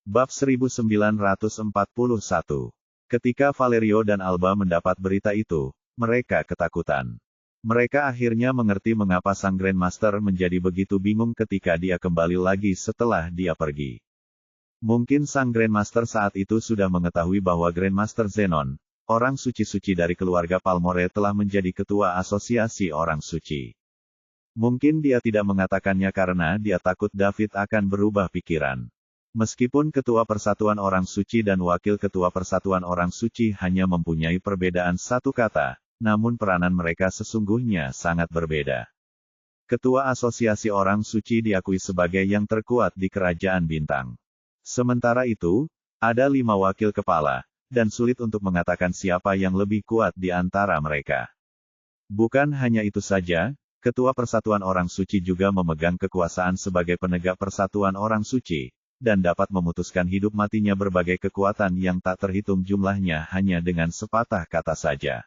Bab 1941. Ketika Valerio dan Alba mendapat berita itu, mereka ketakutan. Mereka akhirnya mengerti mengapa sang Grandmaster menjadi begitu bingung ketika dia kembali lagi setelah dia pergi. Mungkin sang Grandmaster saat itu sudah mengetahui bahwa Grandmaster Zenon, orang suci-suci dari keluarga Palmore, telah menjadi ketua asosiasi orang suci. Mungkin dia tidak mengatakannya karena dia takut David akan berubah pikiran. Meskipun ketua persatuan orang suci dan wakil ketua persatuan orang suci hanya mempunyai perbedaan satu kata, namun peranan mereka sesungguhnya sangat berbeda. Ketua asosiasi orang suci diakui sebagai yang terkuat di kerajaan bintang. Sementara itu, ada 5 wakil kepala, dan sulit untuk mengatakan siapa yang lebih kuat di antara mereka. Bukan hanya itu saja, ketua persatuan orang suci juga memegang kekuasaan sebagai penegak persatuan orang suci, dan dapat memutuskan hidup matinya berbagai kekuatan yang tak terhitung jumlahnya hanya dengan sepatah kata saja.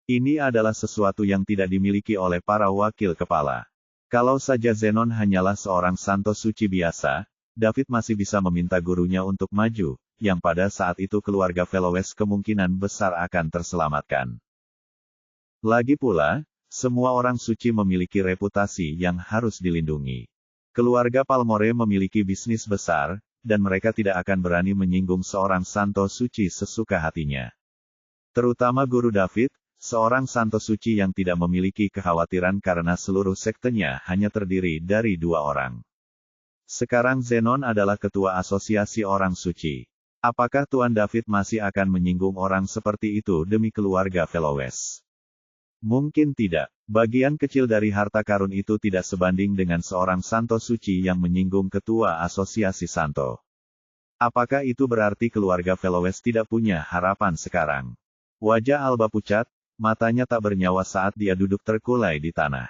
Ini adalah sesuatu yang tidak dimiliki oleh para wakil kepala. Kalau saja Zenon hanyalah seorang santo suci biasa, David masih bisa meminta gurunya untuk maju, yang pada saat itu keluarga Velowes kemungkinan besar akan terselamatkan. Lagi pula, semua orang suci memiliki reputasi yang harus dilindungi. Keluarga Palmore memiliki bisnis besar, dan mereka tidak akan berani menyinggung seorang santo suci sesuka hatinya. Terutama Guru David, seorang santo suci yang tidak memiliki kekhawatiran karena seluruh sektenya hanya terdiri dari 2 orang. Sekarang Zenon adalah ketua asosiasi orang suci. Apakah Tuan David masih akan menyinggung orang seperti itu demi keluarga Velowes? Mungkin tidak. Bagian kecil dari harta karun itu tidak sebanding dengan seorang santo suci yang menyinggung ketua asosiasi santo. Apakah itu berarti keluarga Velowes tidak punya harapan sekarang? Wajah Alba pucat, matanya tak bernyawa saat dia duduk terkulai di tanah.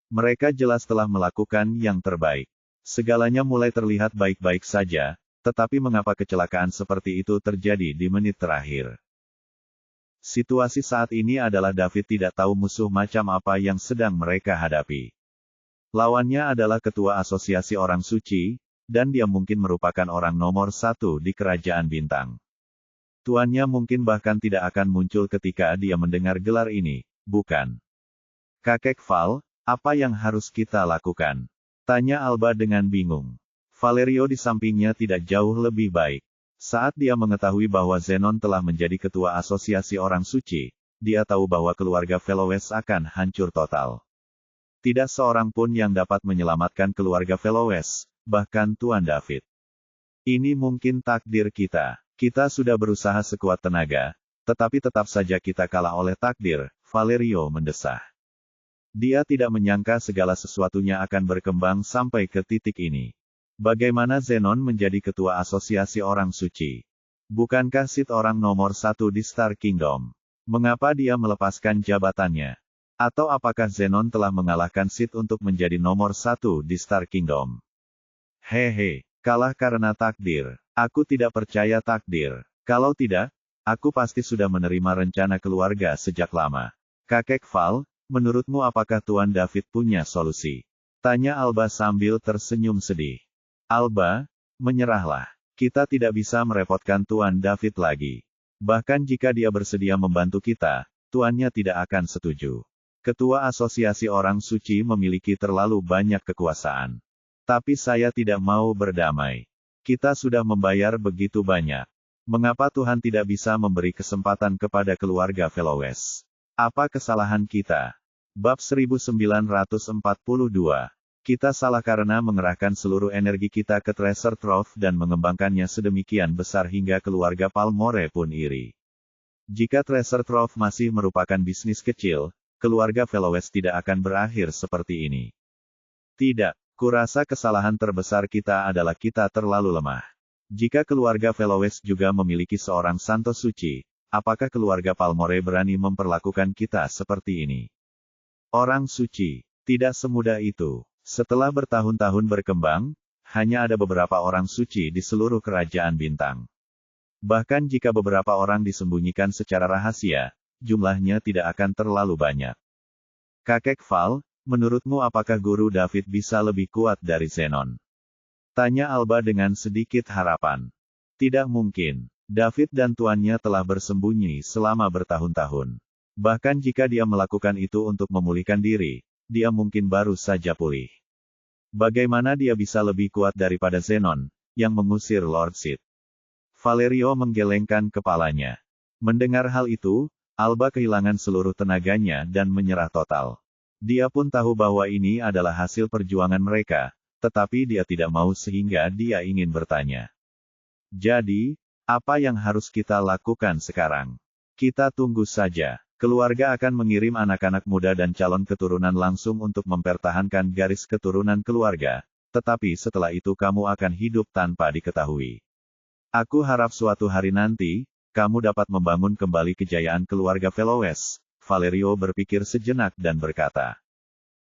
Mereka jelas telah melakukan yang terbaik. Segalanya mulai terlihat baik-baik saja, tetapi mengapa kecelakaan seperti itu terjadi di menit terakhir? Situasi saat ini adalah David tidak tahu musuh macam apa yang sedang mereka hadapi. Lawannya adalah ketua asosiasi orang suci, dan dia mungkin merupakan orang nomor 1 di kerajaan bintang. Tuannya mungkin bahkan tidak akan muncul ketika dia mendengar gelar ini, bukan? Kakek Val, apa yang harus kita lakukan? Tanya Alba dengan bingung. Valerio di sampingnya tidak jauh lebih baik. Saat dia mengetahui bahwa Zenon telah menjadi ketua asosiasi orang suci, dia tahu bahwa keluarga Velowes akan hancur total. Tidak seorang pun yang dapat menyelamatkan keluarga Velowes, bahkan Tuan David. Ini mungkin takdir kita. Kita sudah berusaha sekuat tenaga, tetapi tetap saja kita kalah oleh takdir, Valerio mendesah. Dia tidak menyangka segala sesuatunya akan berkembang sampai ke titik ini. Bagaimana Zenon menjadi ketua asosiasi orang suci? Bukankah Sid orang nomor 1 di Star Kingdom? Mengapa dia melepaskan jabatannya? Atau apakah Zenon telah mengalahkan Sid untuk menjadi nomor 1 di Star Kingdom? Hehe, kalah karena takdir. Aku tidak percaya takdir. Kalau tidak, aku pasti sudah menerima rencana keluarga sejak lama. Kakek Val, menurutmu apakah Tuan David punya solusi? Tanya Alba sambil tersenyum sedih. Alba, menyerahlah. Kita tidak bisa merepotkan Tuan David lagi. Bahkan jika dia bersedia membantu kita, tuannya tidak akan setuju. Ketua asosiasi orang suci memiliki terlalu banyak kekuasaan. Tapi saya tidak mau berdamai. Kita sudah membayar begitu banyak. Mengapa Tuhan tidak bisa memberi kesempatan kepada keluarga Velowes? Apa kesalahan kita? Bab 1942. Kita salah karena mengerahkan seluruh energi kita ke Treasure Trove dan mengembangkannya sedemikian besar hingga keluarga Palmore pun iri. Jika Treasure Trove masih merupakan bisnis kecil, keluarga Velowes tidak akan berakhir seperti ini. Tidak, kurasa kesalahan terbesar kita adalah kita terlalu lemah. Jika keluarga Velowes juga memiliki seorang santo suci, apakah keluarga Palmore berani memperlakukan kita seperti ini? Orang suci, tidak semudah itu. Setelah bertahun-tahun berkembang, hanya ada beberapa orang suci di seluruh kerajaan bintang. Bahkan jika beberapa orang disembunyikan secara rahasia, jumlahnya tidak akan terlalu banyak. Kakek Val, menurutmu apakah Guru David bisa lebih kuat dari Zenon? Tanya Alba dengan sedikit harapan. Tidak mungkin. David dan tuannya telah bersembunyi selama bertahun-tahun. Bahkan jika dia melakukan itu untuk memulihkan diri, dia mungkin baru saja pulih. Bagaimana dia bisa lebih kuat daripada Zenon, yang mengusir Lord Sid? Valerio menggelengkan kepalanya. Mendengar hal itu, Alba kehilangan seluruh tenaganya dan menyerah total. Dia pun tahu bahwa ini adalah hasil perjuangan mereka, tetapi dia tidak mau sehingga dia ingin bertanya. Jadi, apa yang harus kita lakukan sekarang? Kita tunggu saja. Keluarga akan mengirim anak-anak muda dan calon keturunan langsung untuk mempertahankan garis keturunan keluarga, tetapi setelah itu kamu akan hidup tanpa diketahui. Aku harap suatu hari nanti, kamu dapat membangun kembali kejayaan keluarga Veloes. Valerio berpikir sejenak dan berkata,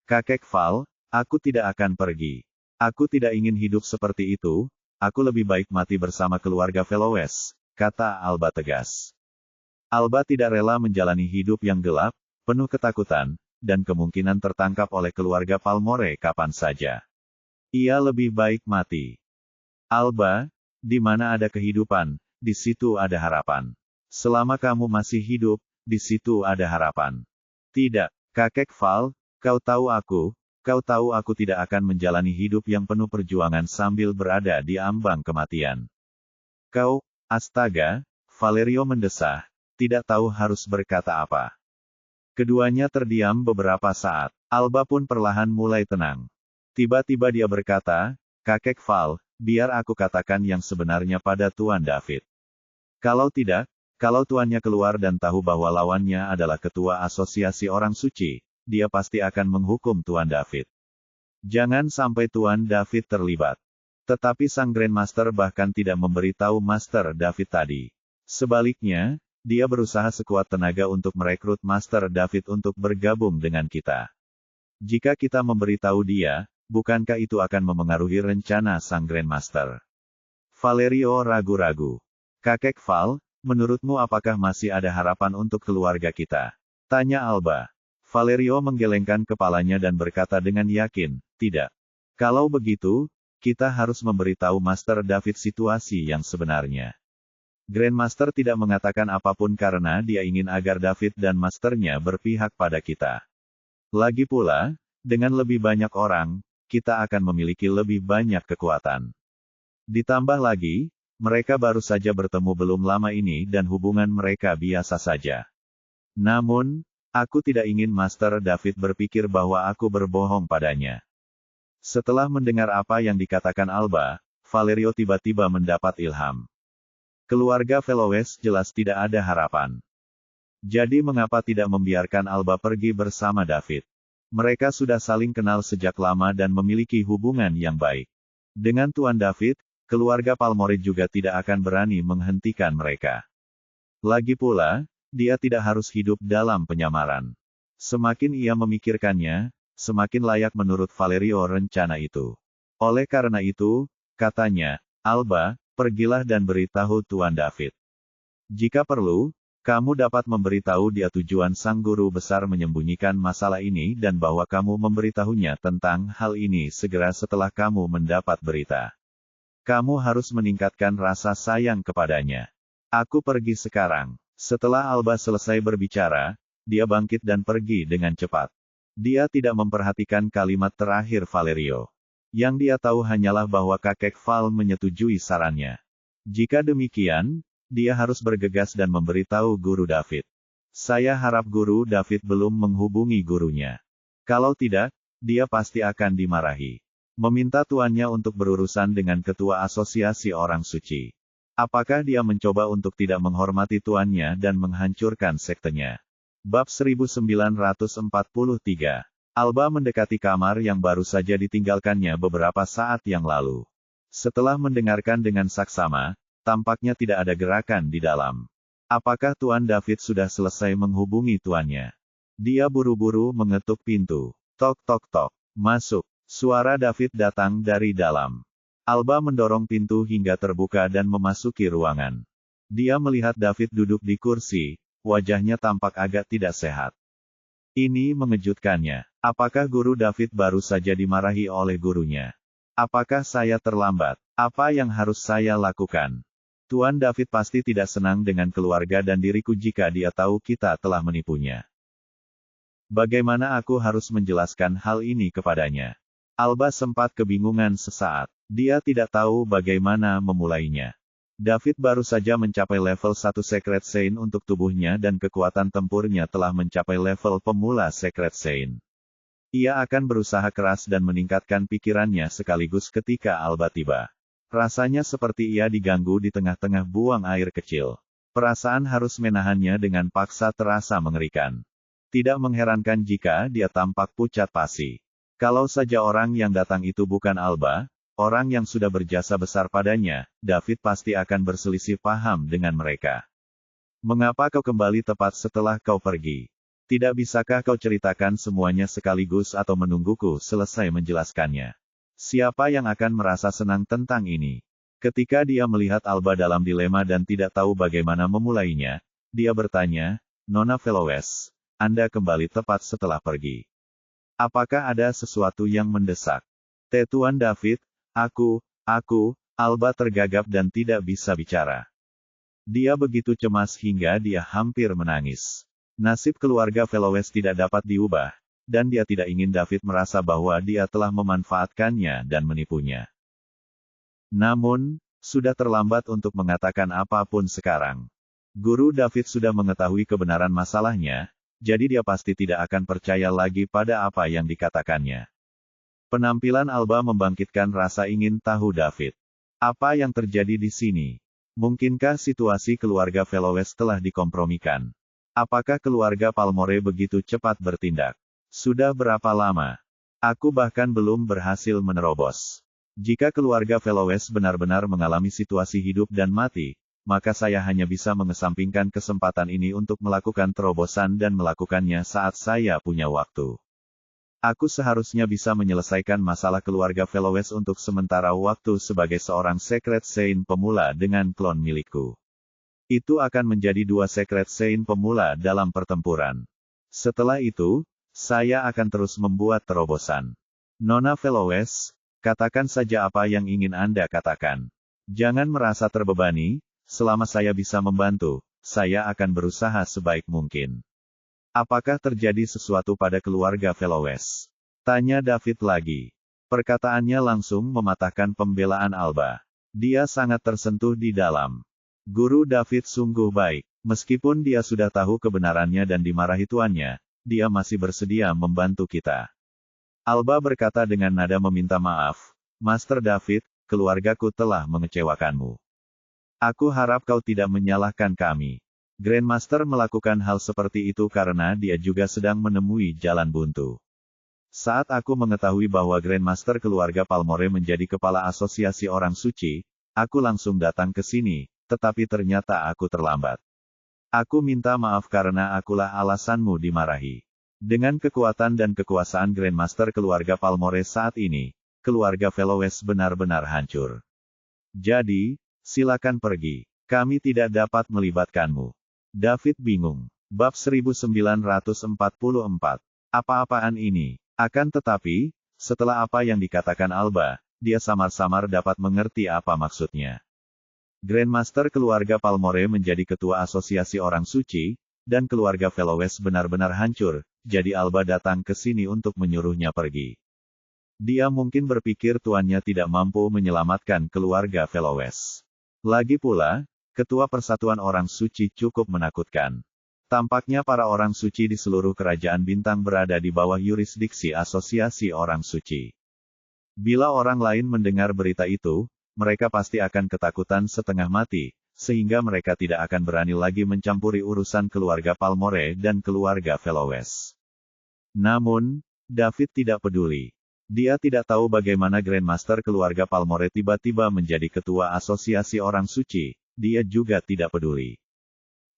Kakek Val, aku tidak akan pergi. Aku tidak ingin hidup seperti itu, aku lebih baik mati bersama keluarga Veloes, kata Alba tegas. Alba tidak rela menjalani hidup yang gelap, penuh ketakutan, dan kemungkinan tertangkap oleh keluarga Palmore kapan saja. Ia lebih baik mati. Alba, di mana ada kehidupan, di situ ada harapan. Selama kamu masih hidup, di situ ada harapan. Tidak, Kakek Val, kau tahu aku tidak akan menjalani hidup yang penuh perjuangan sambil berada di ambang kematian. Kau, astaga, Valerio mendesah, tidak tahu harus berkata apa. Keduanya terdiam beberapa saat. Alba pun perlahan mulai tenang. Tiba-tiba dia berkata, Kakek Val, biar aku katakan yang sebenarnya pada Tuan David. Kalau tidak, kalau tuannya keluar dan tahu bahwa lawannya adalah ketua asosiasi orang suci, dia pasti akan menghukum Tuan David. Jangan sampai Tuan David terlibat. Tetapi sang Grandmaster bahkan tidak memberitahu Master David tadi. Sebaliknya, dia berusaha sekuat tenaga untuk merekrut Master David untuk bergabung dengan kita. Jika kita memberitahu dia, bukankah itu akan memengaruhi rencana sang Grandmaster? Valerio ragu-ragu. Kakek Val, menurutmu apakah masih ada harapan untuk keluarga kita? Tanya Alba. Valerio menggelengkan kepalanya dan berkata dengan yakin, tidak. Kalau begitu, kita harus memberitahu Master David situasi yang sebenarnya. Grandmaster tidak mengatakan apapun karena dia ingin agar David dan Masternya berpihak pada kita. Lagi pula, dengan lebih banyak orang, kita akan memiliki lebih banyak kekuatan. Ditambah lagi, mereka baru saja bertemu belum lama ini dan hubungan mereka biasa saja. Namun, aku tidak ingin Master David berpikir bahwa aku berbohong padanya. Setelah mendengar apa yang dikatakan Alba, Valerio tiba-tiba mendapat ilham. Keluarga Veloes jelas tidak ada harapan. Jadi mengapa tidak membiarkan Alba pergi bersama David? Mereka sudah saling kenal sejak lama dan memiliki hubungan yang baik. Dengan Tuan David, keluarga Palmore juga tidak akan berani menghentikan mereka. Lagi pula, dia tidak harus hidup dalam penyamaran. Semakin ia memikirkannya, semakin layak menurut Valerio rencana itu. Oleh karena itu, katanya, Alba, pergilah dan beritahu Tuan David. Jika perlu, kamu dapat memberitahu dia tujuan sang guru besar menyembunyikan masalah ini dan bahwa kamu memberitahunya tentang hal ini segera setelah kamu mendapat berita. Kamu harus meningkatkan rasa sayang kepadanya. Aku pergi sekarang. Setelah Alba selesai berbicara, dia bangkit dan pergi dengan cepat. Dia tidak memperhatikan kalimat terakhir Valerio. Yang dia tahu hanyalah bahwa kakek Val menyetujui sarannya. Jika demikian, dia harus bergegas dan memberitahu Guru David. Saya harap Guru David belum menghubungi gurunya. Kalau tidak, dia pasti akan dimarahi. Meminta tuannya untuk berurusan dengan ketua asosiasi orang suci. Apakah dia mencoba untuk tidak menghormati tuannya dan menghancurkan sektenya? Bab 1943. Alba mendekati kamar yang baru saja ditinggalkannya beberapa saat yang lalu. Setelah mendengarkan dengan saksama, tampaknya tidak ada gerakan di dalam. Apakah Tuan David sudah selesai menghubungi tuannya? Dia buru-buru mengetuk pintu. Tok tok tok. Masuk. Suara David datang dari dalam. Alba mendorong pintu hingga terbuka dan memasuki ruangan. Dia melihat David duduk di kursi, wajahnya tampak agak tidak sehat. Ini mengejutkannya. Apakah Guru David baru saja dimarahi oleh gurunya? Apakah saya terlambat? Apa yang harus saya lakukan? Tuan David pasti tidak senang dengan keluarga dan diriku jika dia tahu kita telah menipunya. Bagaimana aku harus menjelaskan hal ini kepadanya? Alba sempat kebingungan sesaat. Dia tidak tahu bagaimana memulainya. David baru saja mencapai level 1 Secret Saint untuk tubuhnya dan kekuatan tempurnya telah mencapai level pemula Secret Saint. Ia akan berusaha keras dan meningkatkan pikirannya sekaligus ketika Alba tiba. Rasanya seperti ia diganggu di tengah-tengah buang air kecil. Perasaan harus menahannya dengan paksa terasa mengerikan. Tidak mengherankan jika dia tampak pucat pasi. Kalau saja orang yang datang itu bukan Alba, orang yang sudah berjasa besar padanya, David pasti akan berselisih paham dengan mereka. Mengapa kau kembali tepat setelah kau pergi? Tidak bisakah kau ceritakan semuanya sekaligus atau menungguku selesai menjelaskannya? Siapa yang akan merasa senang tentang ini? Ketika dia melihat Alba dalam dilema dan tidak tahu bagaimana memulainya, dia bertanya, Nona Velowes, Anda kembali tepat setelah pergi. Apakah ada sesuatu yang mendesak? Tuan David, Alba tergagap dan tidak bisa bicara. Dia begitu cemas hingga dia hampir menangis. Nasib keluarga Velowes tidak dapat diubah, dan dia tidak ingin David merasa bahwa dia telah memanfaatkannya dan menipunya. Namun, sudah terlambat untuk mengatakan apapun sekarang. Guru David sudah mengetahui kebenaran masalahnya, jadi dia pasti tidak akan percaya lagi pada apa yang dikatakannya. Penampilan Alba membangkitkan rasa ingin tahu David. Apa yang terjadi di sini? Mungkinkah situasi keluarga Velowes telah dikompromikan? Apakah keluarga Palmore begitu cepat bertindak? Sudah berapa lama? Aku bahkan belum berhasil menerobos. Jika keluarga Velowes benar-benar mengalami situasi hidup dan mati, maka saya hanya bisa mengesampingkan kesempatan ini untuk melakukan terobosan dan melakukannya saat saya punya waktu. Aku seharusnya bisa menyelesaikan masalah keluarga Velowes untuk sementara waktu sebagai seorang Secret Saint pemula dengan klon milikku. Itu akan menjadi 2 Secret Saint pemula dalam pertempuran. Setelah itu, saya akan terus membuat terobosan. Nona Velowes, katakan saja apa yang ingin Anda katakan. Jangan merasa terbebani, selama saya bisa membantu, saya akan berusaha sebaik mungkin. Apakah terjadi sesuatu pada keluarga Velowes? Tanya David lagi. Perkataannya langsung mematahkan pembelaan Alba. Dia sangat tersentuh di dalam. Guru David sungguh baik. Meskipun dia sudah tahu kebenarannya dan dimarahi tuannya, dia masih bersedia membantu kita. Alba berkata dengan nada meminta maaf, Master David, keluargaku telah mengecewakanmu. Aku harap kau tidak menyalahkan kami. Grandmaster melakukan hal seperti itu karena dia juga sedang menemui jalan buntu. Saat aku mengetahui bahwa Grandmaster keluarga Palmore menjadi kepala asosiasi orang suci, aku langsung datang ke sini, tetapi ternyata aku terlambat. Aku minta maaf karena akulah alasanmu dimarahi. Dengan kekuatan dan kekuasaan Grandmaster keluarga Palmore saat ini, keluarga Velowes benar-benar hancur. Jadi, silakan pergi. Kami tidak dapat melibatkanmu. David bingung. Bab 1944. Apa-apaan ini? Akan tetapi, setelah apa yang dikatakan Alba, dia samar-samar dapat mengerti apa maksudnya. Grandmaster keluarga Palmore menjadi ketua asosiasi orang suci, dan keluarga Velowes benar-benar hancur, jadi Alba datang ke sini untuk menyuruhnya pergi. Dia mungkin berpikir tuannya tidak mampu menyelamatkan keluarga Velowes. Lagi pula, ketua persatuan orang suci cukup menakutkan. Tampaknya para orang suci di seluruh kerajaan bintang berada di bawah yurisdiksi asosiasi orang suci. Bila orang lain mendengar berita itu, mereka pasti akan ketakutan setengah mati, sehingga mereka tidak akan berani lagi mencampuri urusan keluarga Palmore dan keluarga Velowes. Namun, David tidak peduli. Dia tidak tahu bagaimana Grandmaster keluarga Palmore tiba-tiba menjadi ketua asosiasi orang suci, dia juga tidak peduli.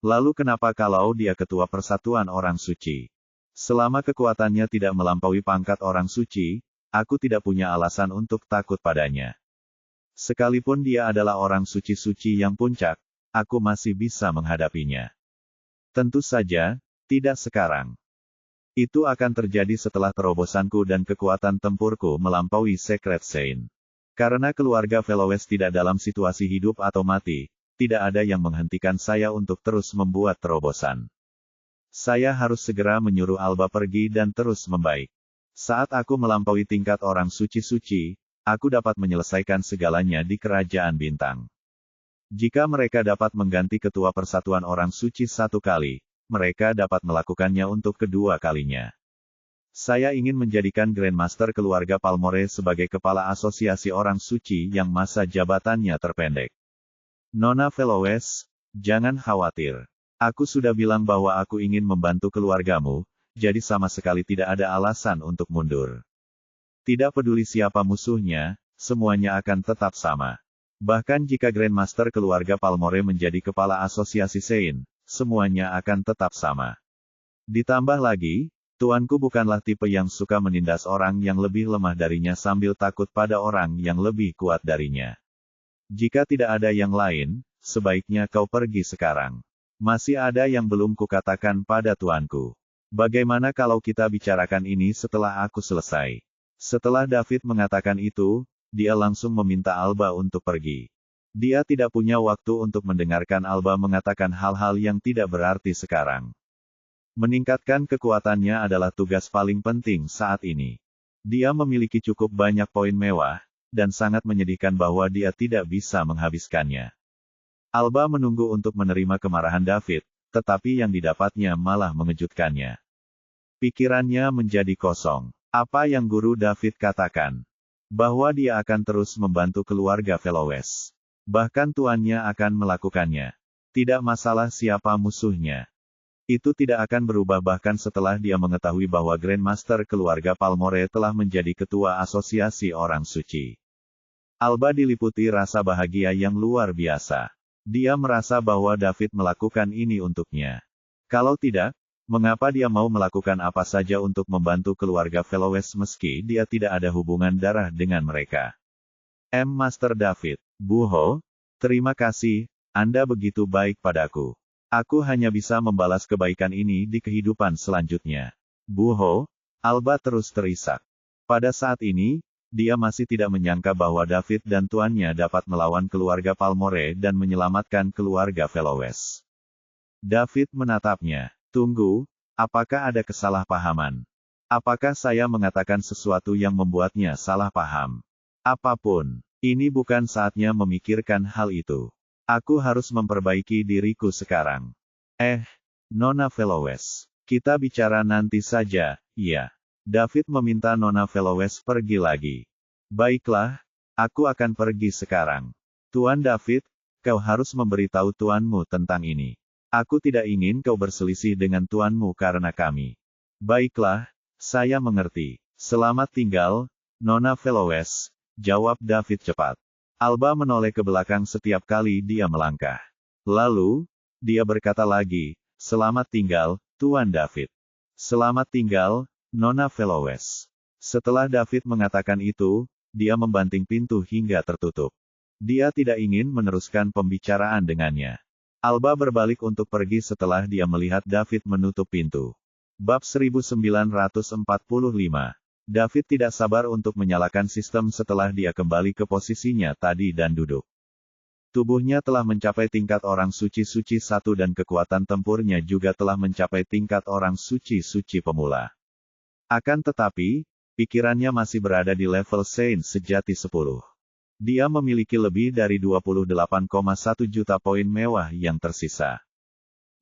Lalu kenapa kalau dia ketua persatuan orang suci? Selama kekuatannya tidak melampaui pangkat orang suci, aku tidak punya alasan untuk takut padanya. Sekalipun dia adalah orang suci-suci yang puncak, aku masih bisa menghadapinya. Tentu saja, tidak sekarang. Itu akan terjadi setelah terobosanku dan kekuatan tempurku melampaui Secret Saint. Karena keluarga Veloes tidak dalam situasi hidup atau mati, tidak ada yang menghentikan saya untuk terus membuat terobosan. Saya harus segera menyuruh Alba pergi dan terus membaik. Saat aku melampaui tingkat orang suci-suci, aku dapat menyelesaikan segalanya di Kerajaan Bintang. Jika mereka dapat mengganti ketua Persatuan Orang Suci satu kali, mereka dapat melakukannya untuk kedua kalinya. Saya ingin menjadikan Grandmaster keluarga Palmore sebagai kepala asosiasi orang suci yang masa jabatannya terpendek. Nona Veloes, jangan khawatir. Aku sudah bilang bahwa aku ingin membantu keluargamu, jadi sama sekali tidak ada alasan untuk mundur. Tidak peduli siapa musuhnya, semuanya akan tetap sama. Bahkan jika Grandmaster keluarga Palmore menjadi kepala asosiasi Sein, semuanya akan tetap sama. Ditambah lagi, tuanku bukanlah tipe yang suka menindas orang yang lebih lemah darinya sambil takut pada orang yang lebih kuat darinya. Jika tidak ada yang lain, sebaiknya kau pergi sekarang. Masih ada yang belum kukatakan pada tuanku. Bagaimana kalau kita bicarakan ini setelah aku selesai? Setelah David mengatakan itu, dia langsung meminta Alba untuk pergi. Dia tidak punya waktu untuk mendengarkan Alba mengatakan hal-hal yang tidak berarti sekarang. Meningkatkan kekuatannya adalah tugas paling penting saat ini. Dia memiliki cukup banyak poin mewah, dan sangat menyedihkan bahwa dia tidak bisa menghabiskannya. Alba menunggu untuk menerima kemarahan David, tetapi yang didapatnya malah mengejutkannya. Pikirannya menjadi kosong. Apa yang Guru David katakan? Bahwa dia akan terus membantu keluarga Veloes. Bahkan tuannya akan melakukannya. Tidak masalah siapa musuhnya. Itu tidak akan berubah bahkan setelah dia mengetahui bahwa Grandmaster keluarga Palmore telah menjadi ketua asosiasi orang suci. Alba diliputi rasa bahagia yang luar biasa. Dia merasa bahwa David melakukan ini untuknya. Kalau tidak, mengapa dia mau melakukan apa saja untuk membantu keluarga Veloes meski dia tidak ada hubungan darah dengan mereka? Master David, Buho, terima kasih, Anda begitu baik padaku. Aku hanya bisa membalas kebaikan ini di kehidupan selanjutnya. Buho, Alba terus terisak. Pada saat ini, dia masih tidak menyangka bahwa David dan tuannya dapat melawan keluarga Palmore dan menyelamatkan keluarga Veloes. David menatapnya. Tunggu, apakah ada kesalahpahaman? Apakah saya mengatakan sesuatu yang membuatnya salah paham? Apapun, ini bukan saatnya memikirkan hal itu. Aku harus memperbaiki diriku sekarang. Nona Veloes. Kita bicara nanti saja, iya. David meminta Nona Veloes pergi lagi. Baiklah, aku akan pergi sekarang. Tuan David, kau harus memberitahu tuanmu tentang ini. Aku tidak ingin kau berselisih dengan tuanmu karena kami. Baiklah, saya mengerti. Selamat tinggal, Nona Veloes, jawab David cepat. Alba menoleh ke belakang setiap kali dia melangkah. Lalu, dia berkata lagi, selamat tinggal, Tuan David. Selamat tinggal, Nona Veloes. Setelah David mengatakan itu, dia membanting pintu hingga tertutup. Dia tidak ingin meneruskan pembicaraan dengannya. Alba berbalik untuk pergi setelah dia melihat David menutup pintu. Bab 1945. David tidak sabar untuk menyalakan sistem setelah dia kembali ke posisinya tadi dan duduk. Tubuhnya telah mencapai tingkat orang suci-suci 1 dan kekuatan tempurnya juga telah mencapai tingkat orang suci-suci pemula. Akan tetapi, pikirannya masih berada di level Sein sejati 10. Dia memiliki lebih dari 28,1 juta poin mewah yang tersisa.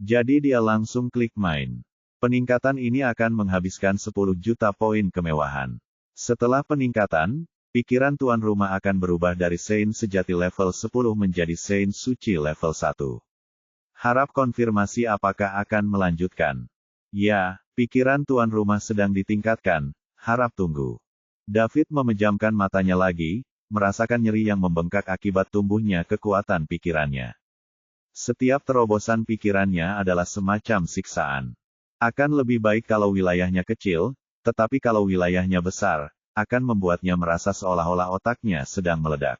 Jadi dia langsung klik main. Peningkatan ini akan menghabiskan 10 juta poin kemewahan. Setelah peningkatan, pikiran tuan rumah akan berubah dari Sein sejati level 10 menjadi Sein suci level 1. Harap konfirmasi apakah akan melanjutkan. Ya, pikiran tuan rumah sedang ditingkatkan, harap tunggu. David memejamkan matanya lagi, merasakan nyeri yang membengkak akibat tumbuhnya kekuatan pikirannya. Setiap terobosan pikirannya adalah semacam siksaan. Akan lebih baik kalau wilayahnya kecil, tetapi kalau wilayahnya besar, akan membuatnya merasa seolah-olah otaknya sedang meledak.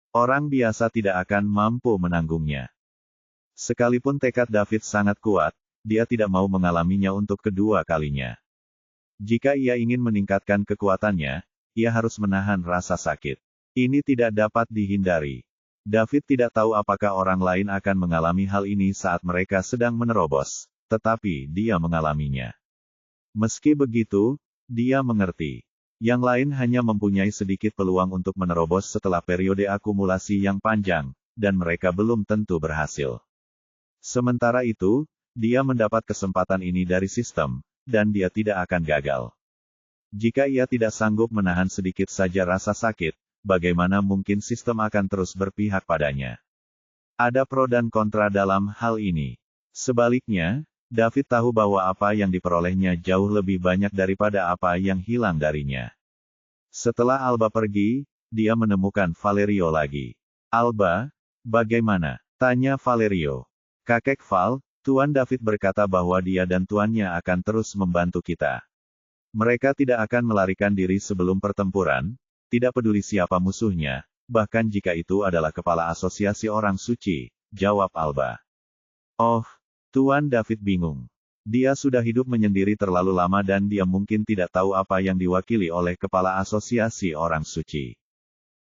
Orang biasa tidak akan mampu menanggungnya. Sekalipun tekad David sangat kuat, dia tidak mau mengalaminya untuk kedua kalinya. Jika ia ingin meningkatkan kekuatannya, ia harus menahan rasa sakit. Ini tidak dapat dihindari. David tidak tahu apakah orang lain akan mengalami hal ini saat mereka sedang menerobos, tetapi dia mengalaminya. Meski begitu, dia mengerti. Yang lain hanya mempunyai sedikit peluang untuk menerobos setelah periode akumulasi yang panjang, dan mereka belum tentu berhasil. Sementara itu, dia mendapat kesempatan ini dari sistem, dan dia tidak akan gagal. Jika ia tidak sanggup menahan sedikit saja rasa sakit, bagaimana mungkin sistem akan terus berpihak padanya? Ada pro dan kontra dalam hal ini. Sebaliknya, David tahu bahwa apa yang diperolehnya jauh lebih banyak daripada apa yang hilang darinya. Setelah Alba pergi, dia menemukan Valerio lagi. "Alba, bagaimana?" tanya Valerio. "Kakek Val, Tuan David berkata bahwa dia dan tuannya akan terus membantu kita. Mereka tidak akan melarikan diri sebelum pertempuran, tidak peduli siapa musuhnya, bahkan jika itu adalah kepala asosiasi orang suci," jawab Alba. "Oh," Tuan David bingung. Dia sudah hidup menyendiri terlalu lama dan dia mungkin tidak tahu apa yang diwakili oleh kepala asosiasi orang suci.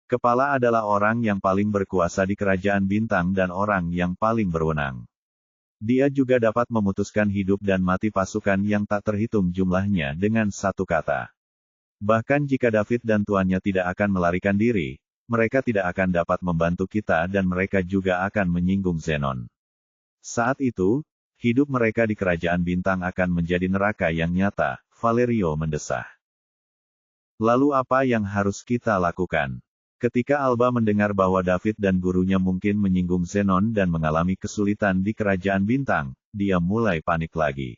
Kepala adalah orang yang paling berkuasa di kerajaan bintang dan orang yang paling berwenang. Dia juga dapat memutuskan hidup dan mati pasukan yang tak terhitung jumlahnya dengan satu kata. Bahkan jika David dan tuannya tidak akan melarikan diri, mereka tidak akan dapat membantu kita dan mereka juga akan menyinggung Zenon. Saat itu, hidup mereka di kerajaan bintang akan menjadi neraka yang nyata, Valerio mendesah. Lalu apa yang harus kita lakukan? Ketika Alba mendengar bahwa David dan gurunya mungkin menyinggung Zenon dan mengalami kesulitan di kerajaan bintang, dia mulai panik lagi.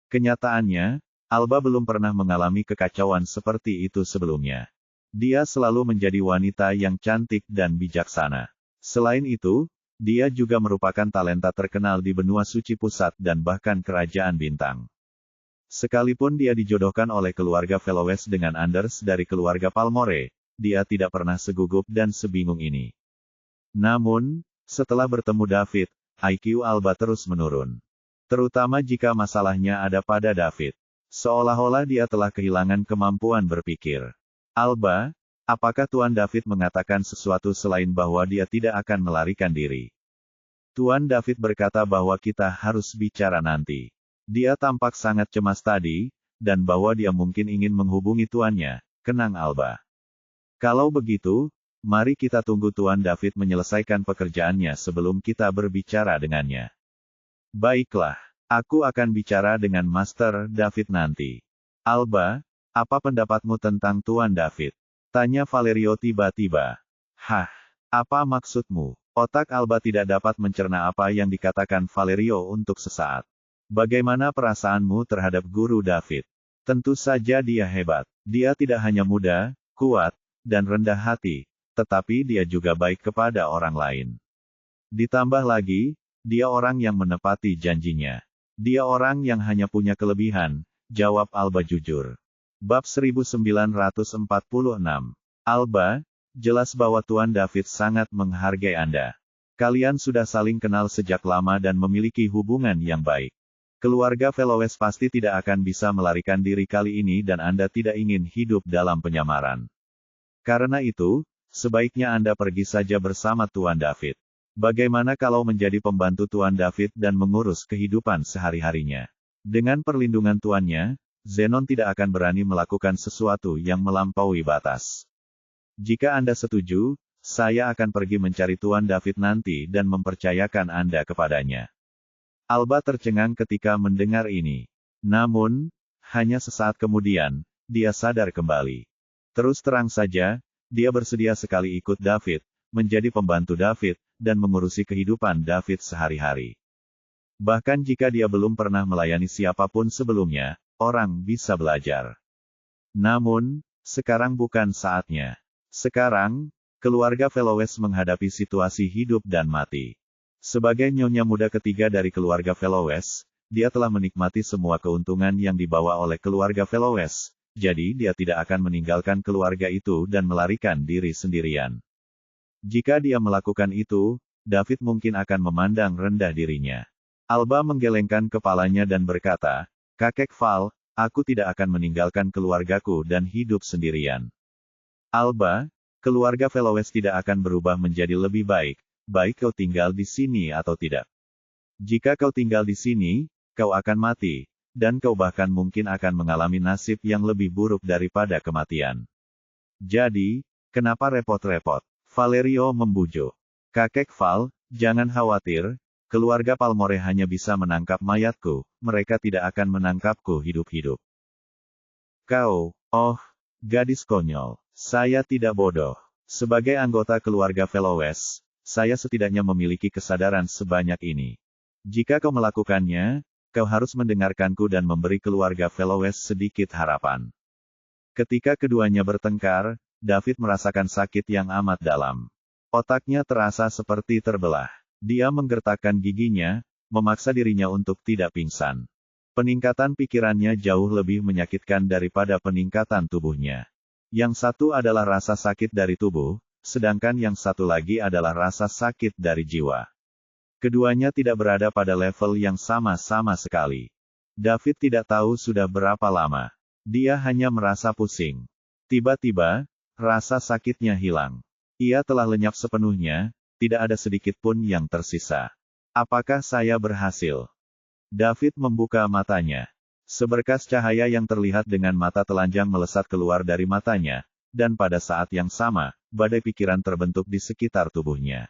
Kenyataannya, Alba belum pernah mengalami kekacauan seperti itu sebelumnya. Dia selalu menjadi wanita yang cantik dan bijaksana. Selain itu, dia juga merupakan talenta terkenal di benua suci pusat dan bahkan kerajaan bintang. Sekalipun dia dijodohkan oleh keluarga Velowes dengan Anders dari keluarga Palmore, dia tidak pernah segugup dan sebingung ini. Namun, setelah bertemu David, IQ Alba terus menurun. Terutama jika masalahnya ada pada David. Seolah-olah dia telah kehilangan kemampuan berpikir. "Alba, apakah Tuan David mengatakan sesuatu selain bahwa dia tidak akan melarikan diri?" Tuan David berkata bahwa kita harus bicara nanti. Dia tampak sangat cemas tadi, dan bahwa dia mungkin ingin menghubungi tuannya, kenang Alba. "Kalau begitu, mari kita tunggu Tuan David menyelesaikan pekerjaannya sebelum kita berbicara dengannya." "Baiklah, aku akan bicara dengan Master David nanti." "Alba, apa pendapatmu tentang Tuan David?" tanya Valerio tiba-tiba. "Hah, apa maksudmu?" Otak Alba tidak dapat mencerna apa yang dikatakan Valerio untuk sesaat. "Bagaimana perasaanmu terhadap Guru David?" "Tentu saja dia hebat. Dia tidak hanya muda, kuat, dan rendah hati, tetapi dia juga baik kepada orang lain. Ditambah lagi, dia orang yang menepati janjinya. Dia orang yang hanya punya kelebihan," jawab Alba jujur. Bab 1946. "Alba, jelas bahwa Tuan David sangat menghargai Anda. Kalian sudah saling kenal sejak lama dan memiliki hubungan yang baik. Keluarga Velowes pasti tidak akan bisa melarikan diri kali ini dan Anda tidak ingin hidup dalam penyamaran. Karena itu, sebaiknya Anda pergi saja bersama Tuan David. Bagaimana kalau menjadi pembantu Tuan David dan mengurus kehidupan sehari-harinya? Dengan perlindungan tuannya, Zenon tidak akan berani melakukan sesuatu yang melampaui batas. Jika Anda setuju, saya akan pergi mencari Tuan David nanti dan mempercayakan Anda kepadanya." Alba tercengang ketika mendengar ini. Namun, hanya sesaat kemudian, dia sadar kembali. Terus terang saja, dia bersedia sekali ikut David, menjadi pembantu David, dan mengurusi kehidupan David sehari-hari. Bahkan jika dia belum pernah melayani siapapun sebelumnya, orang bisa belajar. Namun, sekarang bukan saatnya. Sekarang, keluarga Velowes menghadapi situasi hidup dan mati. Sebagai nyonya muda ketiga dari keluarga Velowes, dia telah menikmati semua keuntungan yang dibawa oleh keluarga Velowes, jadi dia tidak akan meninggalkan keluarga itu dan melarikan diri sendirian. Jika dia melakukan itu, David mungkin akan memandang rendah dirinya. Alba menggelengkan kepalanya dan berkata, "Kakek Val, aku tidak akan meninggalkan keluargaku dan hidup sendirian." "Alba, keluarga Veloes tidak akan berubah menjadi lebih baik, baik kau tinggal di sini atau tidak. Jika kau tinggal di sini, kau akan mati, dan kau bahkan mungkin akan mengalami nasib yang lebih buruk daripada kematian. Jadi, kenapa repot-repot? Valerio membujuk. Kakek Val, jangan khawatir, keluarga Palmore hanya bisa menangkap mayatku, mereka tidak akan menangkapku hidup-hidup. Kau, oh, gadis konyol, saya tidak bodoh. Sebagai anggota keluarga Veloes, saya setidaknya memiliki kesadaran sebanyak ini. Jika kau melakukannya, kau harus mendengarkanku dan memberi keluarga Veloes sedikit harapan. Ketika keduanya bertengkar, David merasakan sakit yang amat dalam. Otaknya terasa seperti terbelah. Dia menggertakkan giginya, memaksa dirinya untuk tidak pingsan. Peningkatan pikirannya jauh lebih menyakitkan daripada peningkatan tubuhnya. Yang satu adalah rasa sakit dari tubuh, sedangkan yang satu lagi adalah rasa sakit dari jiwa. Keduanya tidak berada pada level yang sama-sama sekali. David tidak tahu sudah berapa lama. Dia hanya merasa pusing. Tiba-tiba, rasa sakitnya hilang. Ia telah lenyap sepenuhnya, tidak ada sedikit pun yang tersisa. Apakah saya berhasil? David membuka matanya. Seberkas cahaya yang terlihat dengan mata telanjang melesat keluar dari matanya, dan pada saat yang sama, badai pikiran terbentuk di sekitar tubuhnya.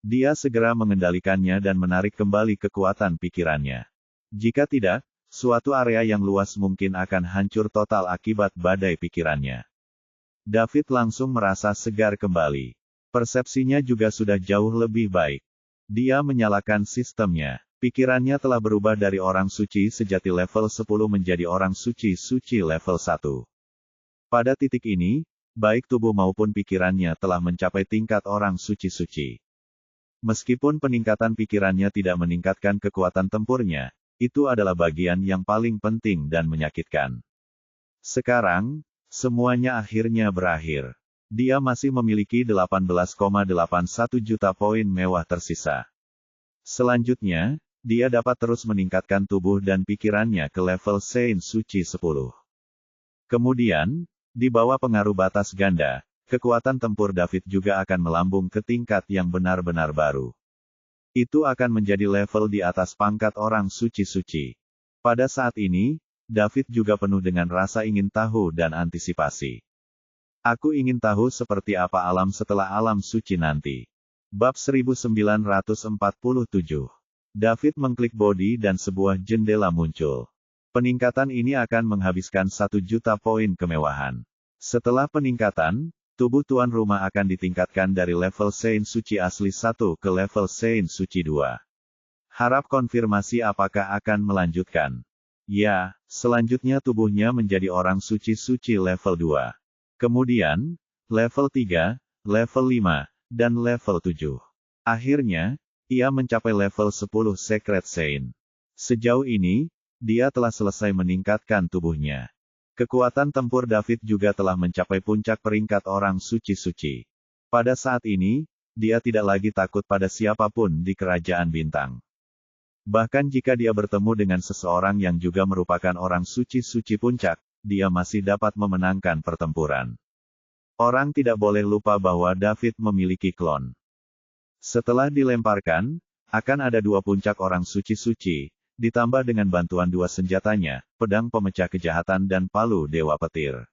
Dia segera mengendalikannya dan menarik kembali kekuatan pikirannya. Jika tidak, suatu area yang luas mungkin akan hancur total akibat badai pikirannya. David langsung merasa segar kembali. Persepsinya juga sudah jauh lebih baik. Dia menyalakan sistemnya. Pikirannya telah berubah dari orang suci sejati level 10 menjadi orang suci level 1. Pada titik ini, baik tubuh maupun pikirannya telah mencapai tingkat orang suci. Meskipun peningkatan pikirannya tidak meningkatkan kekuatan tempurnya, itu adalah bagian yang paling penting dan menyakitkan. Sekarang, semuanya akhirnya berakhir. Dia masih memiliki 18,81 juta poin mewah tersisa. Selanjutnya, dia dapat terus meningkatkan tubuh dan pikirannya ke level Saint Suci 10. Kemudian, di bawah pengaruh batas ganda, kekuatan tempur David juga akan melambung ke tingkat yang benar-benar baru. Itu akan menjadi level di atas pangkat orang suci. Pada saat ini, David juga penuh dengan rasa ingin tahu dan antisipasi. Aku ingin tahu seperti apa alam setelah alam suci nanti. Bab 1947. David mengklik body dan sebuah jendela muncul. Peningkatan ini akan menghabiskan 1 juta poin kemewahan. Setelah peningkatan, tubuh tuan rumah akan ditingkatkan dari level Saint Suci asli 1 ke level Saint Suci 2. Harap konfirmasi apakah akan melanjutkan. Ya, selanjutnya tubuhnya menjadi orang suci level 2. Kemudian, level 3, level 5, dan level 7. Akhirnya, ia mencapai level 10 Secret Saint. Sejauh ini, dia telah selesai meningkatkan tubuhnya. Kekuatan tempur David juga telah mencapai puncak peringkat orang suci. Pada saat ini, dia tidak lagi takut pada siapapun di kerajaan bintang. Bahkan jika dia bertemu dengan seseorang yang juga merupakan orang suci puncak, dia masih dapat memenangkan pertempuran. Orang tidak boleh lupa bahwa David memiliki klon. Setelah dilemparkan, akan ada 2 puncak orang suci, ditambah dengan bantuan 2 senjatanya, pedang pemecah kejahatan dan palu dewa petir.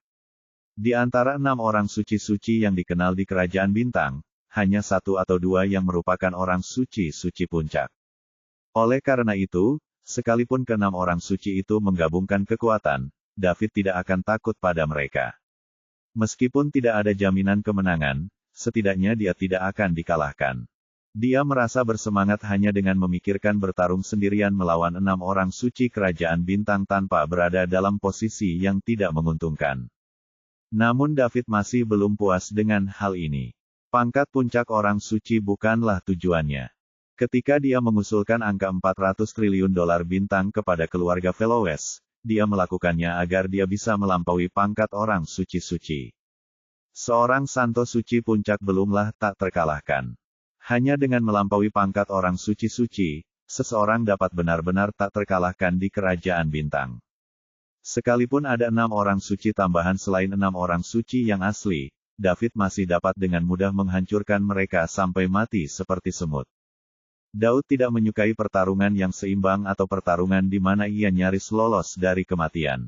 Di antara 6 orang suci yang dikenal di kerajaan bintang, hanya 1 atau 2 yang merupakan orang suci puncak. Oleh karena itu, sekalipun ke-6 orang suci itu menggabungkan kekuatan, David tidak akan takut pada mereka. Meskipun tidak ada jaminan kemenangan, setidaknya dia tidak akan dikalahkan. Dia merasa bersemangat hanya dengan memikirkan bertarung sendirian melawan 6 orang suci kerajaan bintang tanpa berada dalam posisi yang tidak menguntungkan. Namun David masih belum puas dengan hal ini. Pangkat puncak orang suci bukanlah tujuannya. Ketika dia mengusulkan angka 400 triliun dolar bintang kepada keluarga Veloes, dia melakukannya agar dia bisa melampaui pangkat orang suci. Seorang santo suci puncak belumlah tak terkalahkan. Hanya dengan melampaui pangkat orang suci, seseorang dapat benar-benar tak terkalahkan di kerajaan bintang. Sekalipun ada 6 orang suci tambahan selain 6 orang suci yang asli, David masih dapat dengan mudah menghancurkan mereka sampai mati seperti semut. Daud tidak menyukai pertarungan yang seimbang atau pertarungan di mana ia nyaris lolos dari kematian.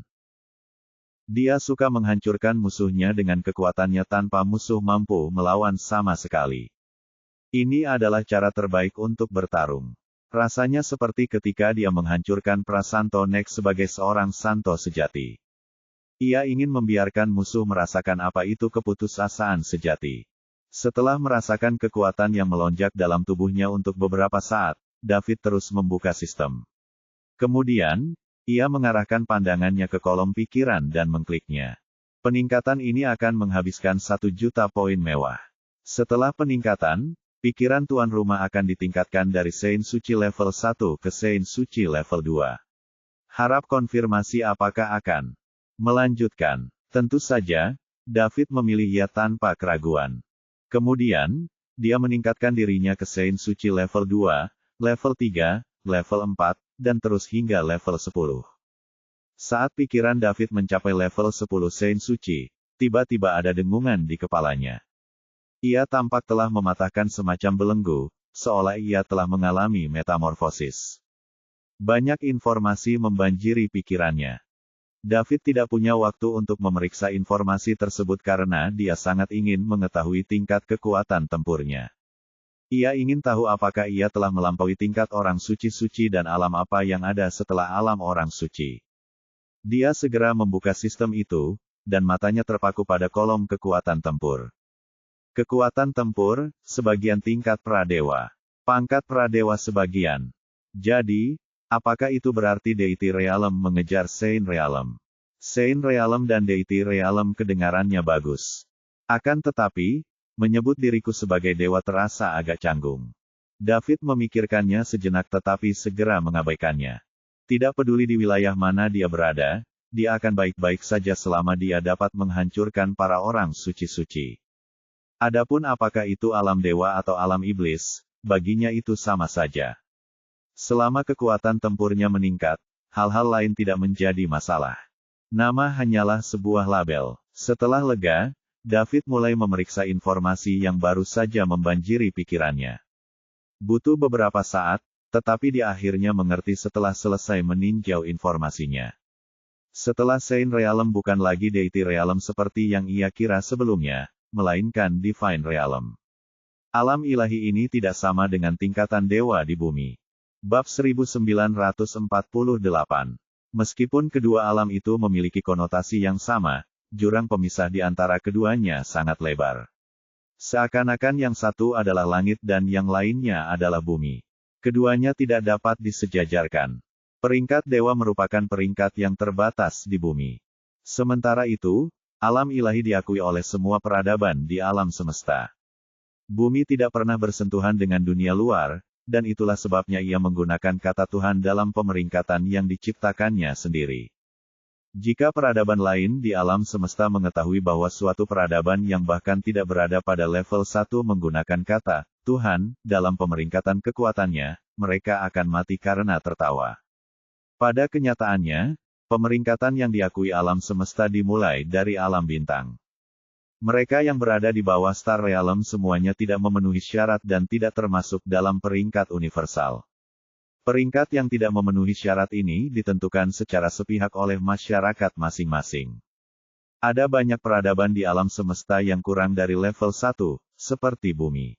Dia suka menghancurkan musuhnya dengan kekuatannya tanpa musuh mampu melawan sama sekali. Ini adalah cara terbaik untuk bertarung. Rasanya seperti ketika dia menghancurkan Prasanto Nek sebagai seorang santo sejati. Ia ingin membiarkan musuh merasakan apa itu keputusasaan sejati. Setelah merasakan kekuatan yang melonjak dalam tubuhnya untuk beberapa saat, David terus membuka sistem. Kemudian, ia mengarahkan pandangannya ke kolom pikiran dan mengkliknya. Peningkatan ini akan menghabiskan 1 juta poin mewah. Setelah peningkatan, pikiran tuan rumah akan ditingkatkan dari Sein Suci level 1 ke Sein Suci level 2. Harap konfirmasi apakah akan melanjutkan. Tentu saja, David memilih ya tanpa keraguan. Kemudian, dia meningkatkan dirinya ke Sein Suci level 2, level 3, level 4, dan terus hingga level 10. Saat pikiran David mencapai level 10 Sein Suci, tiba-tiba ada dengungan di kepalanya. Ia tampak telah mematahkan semacam belenggu, seolah ia telah mengalami metamorfosis. Banyak informasi membanjiri pikirannya. David tidak punya waktu untuk memeriksa informasi tersebut karena dia sangat ingin mengetahui tingkat kekuatan tempurnya. Ia ingin tahu apakah ia telah melampaui tingkat orang suci-suci dan alam apa yang ada setelah alam orang suci. Dia segera membuka sistem itu, dan matanya terpaku pada kolom kekuatan tempur. Kekuatan tempur, sebagian tingkat pradewa. Pangkat pradewa sebagian. Jadi, apakah itu berarti Deity Realm mengejar Sein Realm? Sein Realm dan Deity Realm kedengarannya bagus. Akan tetapi, menyebut diriku sebagai dewa terasa agak canggung. David memikirkannya sejenak tetapi segera mengabaikannya. Tidak peduli di wilayah mana dia berada, dia akan baik-baik saja selama dia dapat menghancurkan para orang suci-suci. Adapun apakah itu alam dewa atau alam iblis, baginya itu sama saja. Selama kekuatan tempurnya meningkat, hal-hal lain tidak menjadi masalah. Nama hanyalah sebuah label. Setelah lega, David mulai memeriksa informasi yang baru saja membanjiri pikirannya. Butuh beberapa saat, tetapi dia akhirnya mengerti setelah selesai meninjau informasinya. Setelah Sein Realm bukan lagi Deity Realm seperti yang ia kira sebelumnya, melainkan Divine Realm. Alam ilahi ini tidak sama dengan tingkatan dewa di bumi. Bab 1948. Meskipun kedua alam itu memiliki konotasi yang sama, jurang pemisah di antara keduanya sangat lebar. Seakan-akan yang satu adalah langit dan yang lainnya adalah bumi. Keduanya tidak dapat disejajarkan. Peringkat dewa merupakan peringkat yang terbatas di bumi. Sementara itu, alam ilahi diakui oleh semua peradaban di alam semesta. Bumi tidak pernah bersentuhan dengan dunia luar, dan itulah sebabnya ia menggunakan kata Tuhan dalam pemeringkatan yang diciptakannya sendiri. Jika peradaban lain di alam semesta mengetahui bahwa suatu peradaban yang bahkan tidak berada pada level 1 menggunakan kata Tuhan dalam pemeringkatan kekuatannya, mereka akan mati karena tertawa. Pada kenyataannya, pemeringkatan yang diakui alam semesta dimulai dari alam bintang. Mereka yang berada di bawah Star Realm semuanya tidak memenuhi syarat dan tidak termasuk dalam peringkat universal. Peringkat yang tidak memenuhi syarat ini ditentukan secara sepihak oleh masyarakat masing-masing. Ada banyak peradaban di alam semesta yang kurang dari level 1, seperti bumi.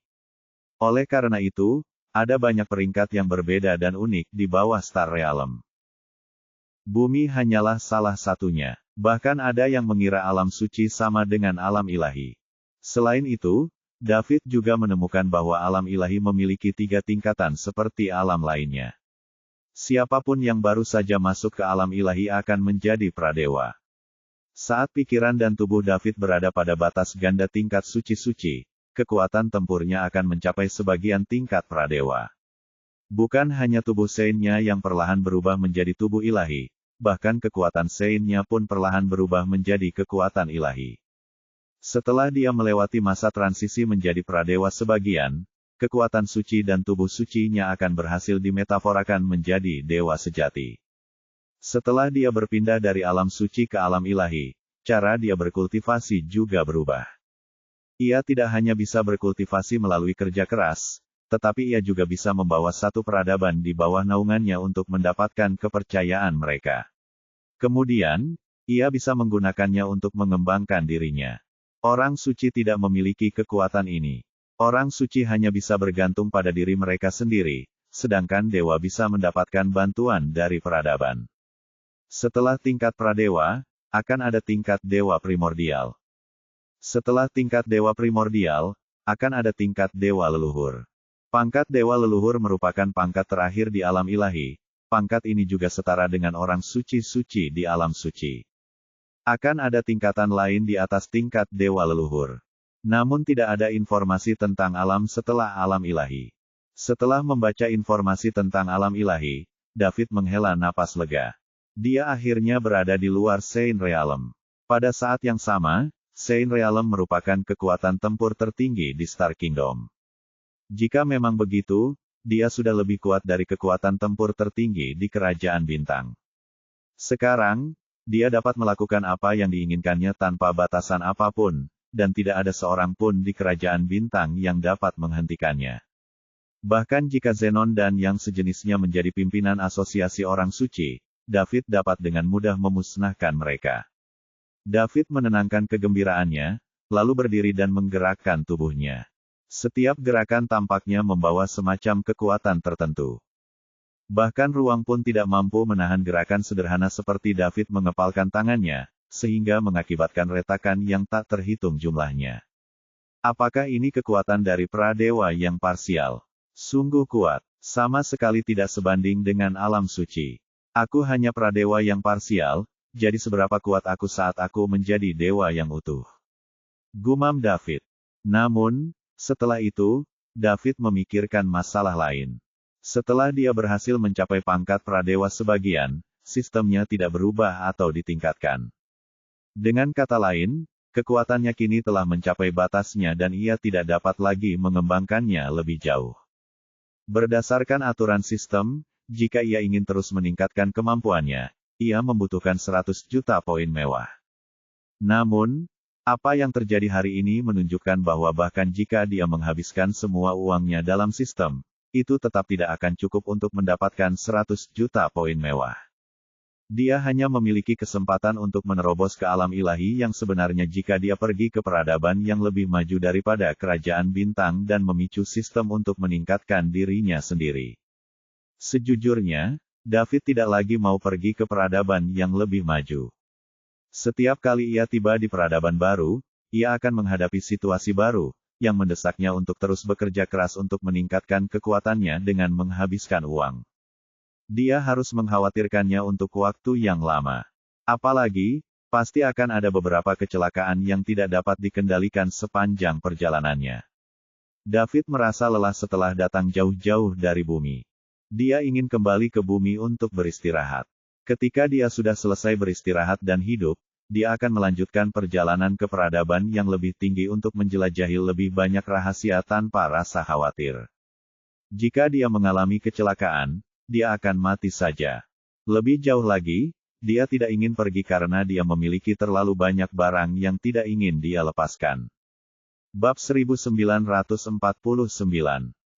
Oleh karena itu, ada banyak peringkat yang berbeda dan unik di bawah Star Realm. Bumi hanyalah salah satunya. Bahkan ada yang mengira alam suci sama dengan alam ilahi. Selain itu, David juga menemukan bahwa alam ilahi memiliki 3 tingkatan seperti alam lainnya. Siapapun yang baru saja masuk ke alam ilahi akan menjadi pradewa. Saat pikiran dan tubuh David berada pada batas ganda tingkat suci-suci, kekuatan tempurnya akan mencapai sebagian tingkat pradewa. Bukan hanya tubuh Sein-nya yang perlahan berubah menjadi tubuh ilahi, bahkan kekuatan Sein-nya pun perlahan berubah menjadi kekuatan ilahi. Setelah dia melewati masa transisi menjadi pradewa sebagian, kekuatan suci dan tubuh sucinya akan berhasil dimetaforakan menjadi dewa sejati. Setelah dia berpindah dari alam suci ke alam ilahi, cara dia berkultivasi juga berubah. Ia tidak hanya bisa berkultivasi melalui kerja keras, tetapi ia juga bisa membawa satu peradaban di bawah naungannya untuk mendapatkan kepercayaan mereka. Kemudian, ia bisa menggunakannya untuk mengembangkan dirinya. Orang suci tidak memiliki kekuatan ini. Orang suci hanya bisa bergantung pada diri mereka sendiri, sedangkan dewa bisa mendapatkan bantuan dari peradaban. Setelah tingkat pradewa, akan ada tingkat dewa primordial. Setelah tingkat dewa primordial, akan ada tingkat dewa leluhur. Pangkat dewa leluhur merupakan pangkat terakhir di alam ilahi. Pangkat ini juga setara dengan orang suci-suci di alam suci. Akan ada tingkatan lain di atas tingkat dewa leluhur. Namun tidak ada informasi tentang alam setelah alam ilahi. Setelah membaca informasi tentang alam ilahi, David menghela napas lega. Dia akhirnya berada di luar Saint Realm. Pada saat yang sama, Saint Realm merupakan kekuatan tempur tertinggi di Star Kingdom. Jika memang begitu, dia sudah lebih kuat dari kekuatan tempur tertinggi di Kerajaan Bintang. Sekarang, dia dapat melakukan apa yang diinginkannya tanpa batasan apapun, dan tidak ada seorang pun di Kerajaan Bintang yang dapat menghentikannya. Bahkan jika Zenon dan yang sejenisnya menjadi pimpinan asosiasi orang suci, David dapat dengan mudah memusnahkan mereka. David menenangkan kegembiraannya, lalu berdiri dan menggerakkan tubuhnya. Setiap gerakan tampaknya membawa semacam kekuatan tertentu. Bahkan ruang pun tidak mampu menahan gerakan sederhana seperti David mengepalkan tangannya, sehingga mengakibatkan retakan yang tak terhitung jumlahnya. Apakah ini kekuatan dari pradewa yang parsial? Sungguh kuat, sama sekali tidak sebanding dengan alam suci. Aku hanya pradewa yang parsial, jadi seberapa kuat aku saat aku menjadi dewa yang utuh? Gumam David. Namun, setelah itu, David memikirkan masalah lain. Setelah dia berhasil mencapai pangkat pradewa sebagian, sistemnya tidak berubah atau ditingkatkan. Dengan kata lain, kekuatannya kini telah mencapai batasnya dan ia tidak dapat lagi mengembangkannya lebih jauh. Berdasarkan aturan sistem, jika ia ingin terus meningkatkan kemampuannya, ia membutuhkan 100 juta poin mewah. Namun, apa yang terjadi hari ini menunjukkan bahwa bahkan jika dia menghabiskan semua uangnya dalam sistem, itu tetap tidak akan cukup untuk mendapatkan 100 juta poin mewah. Dia hanya memiliki kesempatan untuk menerobos ke alam ilahi yang sebenarnya jika dia pergi ke peradaban yang lebih maju daripada Kerajaan Bintang dan memicu sistem untuk meningkatkan dirinya sendiri. Sejujurnya, David tidak lagi mau pergi ke peradaban yang lebih maju. Setiap kali ia tiba di peradaban baru, ia akan menghadapi situasi baru, yang mendesaknya untuk terus bekerja keras untuk meningkatkan kekuatannya dengan menghabiskan uang. Dia harus mengkhawatirkannya untuk waktu yang lama. Apalagi, pasti akan ada beberapa kecelakaan yang tidak dapat dikendalikan sepanjang perjalanannya. David merasa lelah setelah datang jauh-jauh dari bumi. Dia ingin kembali ke bumi untuk beristirahat. Ketika dia sudah selesai beristirahat dan hidup, dia akan melanjutkan perjalanan ke peradaban yang lebih tinggi untuk menjelajahi lebih banyak rahasia tanpa rasa khawatir. Jika dia mengalami kecelakaan, dia akan mati saja. Lebih jauh lagi, dia tidak ingin pergi karena dia memiliki terlalu banyak barang yang tidak ingin dia lepaskan. Bab 1949.